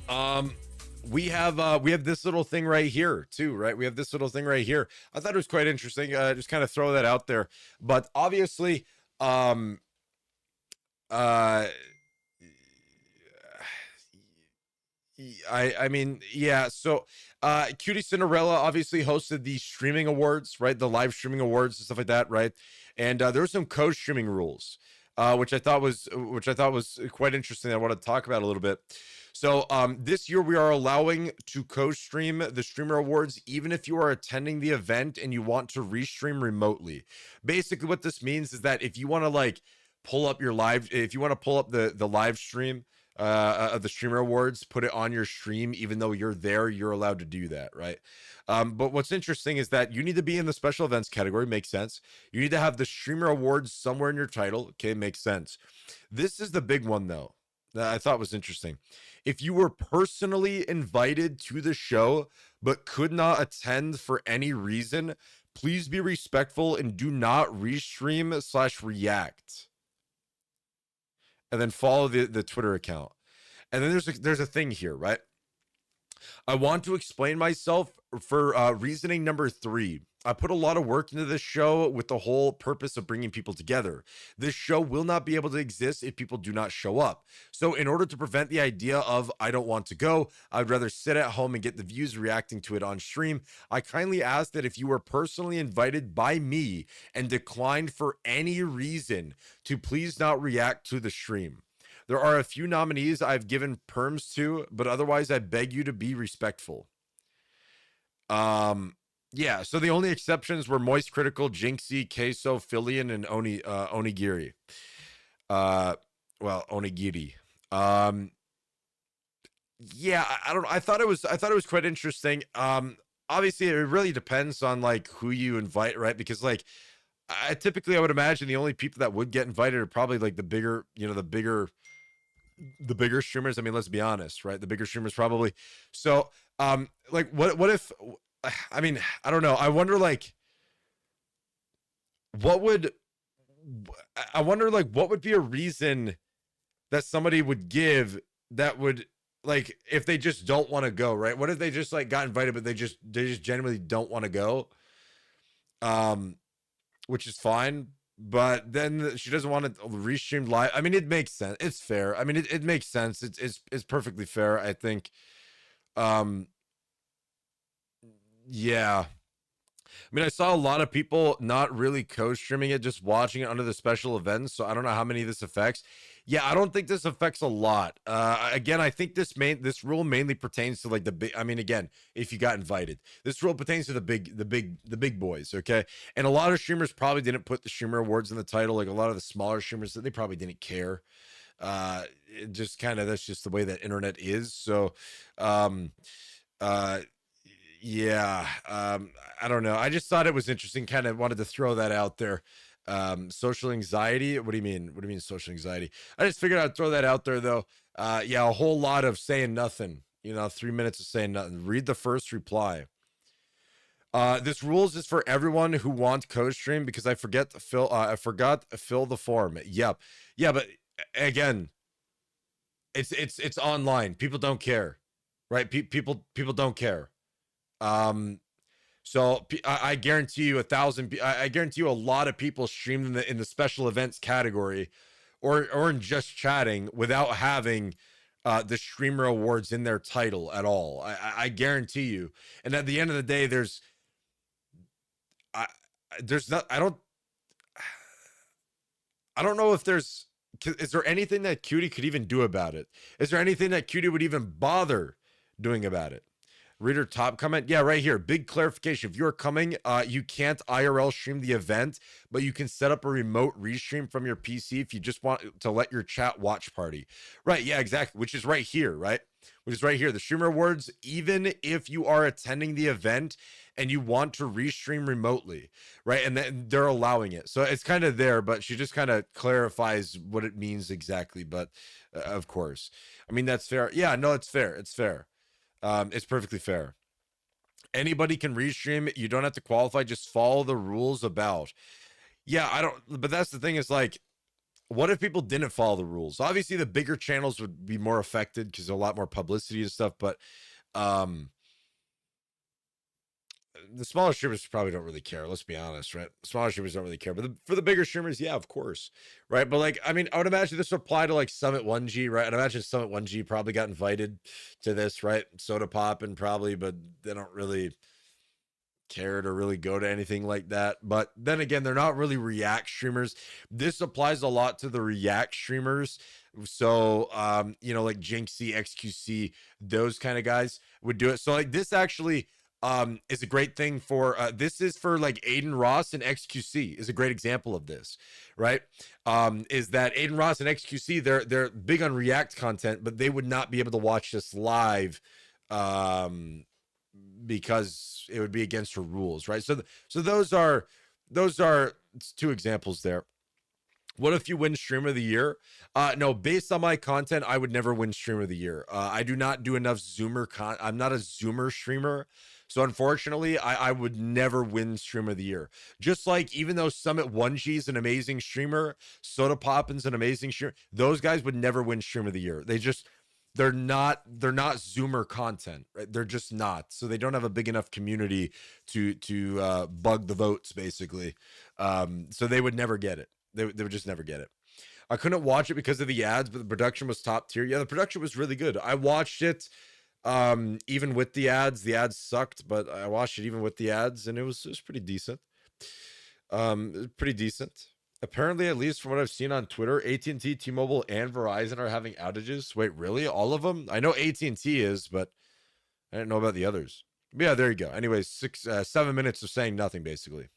We have this little thing right here too, right? We have this little thing right here. I thought it was quite interesting. Just kind of throw that out there. But obviously, um, uh, I mean, yeah. So, QTCinderllas obviously hosted the streaming awards, right? The live streaming awards and stuff like that, right? And there were some co-streaming rules, which I thought was quite interesting. I want to talk about a little bit. So, this year we are allowing to co-stream the streamer awards, even if you are attending the event and you want to restream remotely. Basically, what this means is that if you want to like pull up your live, if you want to pull up the live stream of the streamer awards, put it on your stream, even though you're there, you're allowed to do that, right? But what's interesting is that you need to be in the special events category. Makes sense. You need to have the streamer awards somewhere in your title. Okay, makes sense. This is the big one though, that I thought was interesting. If you were personally invited to the show but could not attend for any reason, please be respectful and do not restream/react, and then follow the Twitter account. And then there's a thing here, right? I want to explain myself for reasoning number 3. I put a lot of work into this show with the whole purpose of bringing people together. This show will not be able to exist if people do not show up. So, in order to prevent the idea of I don't want to go, I'd rather sit at home and get the views reacting to it on stream, I kindly ask that if you were personally invited by me and declined for any reason, to please not react to the stream. There are a few nominees I've given perms to, but otherwise I beg you to be respectful. Um, yeah, so the only exceptions were Moist Critical, Jinxie, Queso, Filian, and Onigiri. Uh, Onigiri. Um, yeah, I don't know. I thought it was quite interesting. Obviously, it really depends on like who you invite, right? Because like, I would imagine the only people that would get invited are probably like the bigger, the bigger streamers. I mean, let's be honest, right? The bigger streamers probably. So, like, what if? I mean, I don't know. I wonder, like, what would? I wonder, like, what would be a reason that somebody would give that would like if they just don't want to go, right? What if they just like got invited, but they just genuinely don't want to go? Um, which is fine. But then she doesn't want to restream live. I mean, it makes sense. It's fair. I mean, it makes sense. It's perfectly fair. I think. Um, yeah. I mean, I saw a lot of people not really co-streaming it, just watching it under the special events. So I don't know how many this affects. Yeah, I don't think this affects a lot. Again, I think this rule mainly pertains to like the big. I mean, again, if you got invited, this rule pertains to the big boys. Okay, and a lot of streamers probably didn't put the streamer awards in the title. Like a lot of the smaller streamers, they probably didn't care. It just kind of that's just the way that internet is. So, um, uh, yeah, I don't know. I just thought it was interesting. Kind of wanted to throw that out there. Social anxiety. What do you mean? What do you mean social anxiety? I just figured I'd throw that out there though. Yeah, a whole lot of saying nothing. 3 minutes of saying nothing. Read the first reply. This rules is for everyone who wants co-stream because I forgot to fill the form. Yep. Yeah, but again, it's online. People don't care, right? People don't care. Um, so I guarantee you I guarantee you a lot of people streamed in the special events category, or in just chatting without having the streamer awards in their title at all. I guarantee you. And at the end of the day, I there's not I don't know if there's is there anything that Cutie could even do about it? Is there anything that Cutie would even bother doing about it? Reader top comment. Yeah, right here. Big clarification. If you're coming, you can't IRL stream the event, but you can set up a remote restream from your PC if you just want to let your chat watch party. Right. Yeah, exactly. Which is right here, right? Which is right here. The streamer awards, even if you are attending the event and you want to restream remotely, right? And then they're allowing it. So it's kind of there, but she just kind of clarifies what it means exactly. But of course, I mean, that's fair. Yeah, no, it's fair. It's fair. It's perfectly fair. Anybody can restream. You don't have to qualify. Just follow the rules about. Yeah, I don't. But that's the thing is like, what if people didn't follow the rules? Obviously, the bigger channels would be more affected because there's a lot more publicity and stuff. But um, the smaller streamers probably don't really care. Let's be honest, right? Smaller streamers don't really care. But for the bigger streamers, yeah, of course, right? But like, I mean, I would imagine this would apply to like Summit 1G, right? I'd imagine Summit 1G probably got invited to this, right? Soda Pop and probably, but they don't really care to really go to anything like that. But then again, they're not really React streamers. This applies a lot to the React streamers. So you know, like Jinxie, XQC, those kind of guys would do it. So like this actually is a great thing for this is for like Aiden Ross and XQC is a great example of this, right? Is that Aiden Ross and XQC, they're big on React content, but they would not be able to watch this live because it would be against her rules, right? So those are two examples there. What if you win stream of the year? No, based on my content, I would never win stream of the year. I do not do enough Zoomer I'm not a Zoomer streamer. So unfortunately, I would never win stream of the year. Just like even though Summit 1G is an amazing streamer, Soda Poppin's an amazing streamer, those guys would never win stream of the year. They're not Zoomer content, right? They're just not. So they don't have a big enough community to bug the votes, basically. So they would never get it. They would just never get it. I couldn't watch it because of the ads, but the production was top tier. Yeah, the production was really good. I watched it even with the ads. The ads sucked, but I watched it even with the ads, and it was pretty decent. Pretty decent. Apparently, at least from what I've seen on Twitter, AT&T, T-Mobile, and Verizon are having outages. Wait, really? All of them? I know AT&T is, but I didn't know about the others. But yeah, there you go. Anyways, 7 minutes of saying nothing, basically.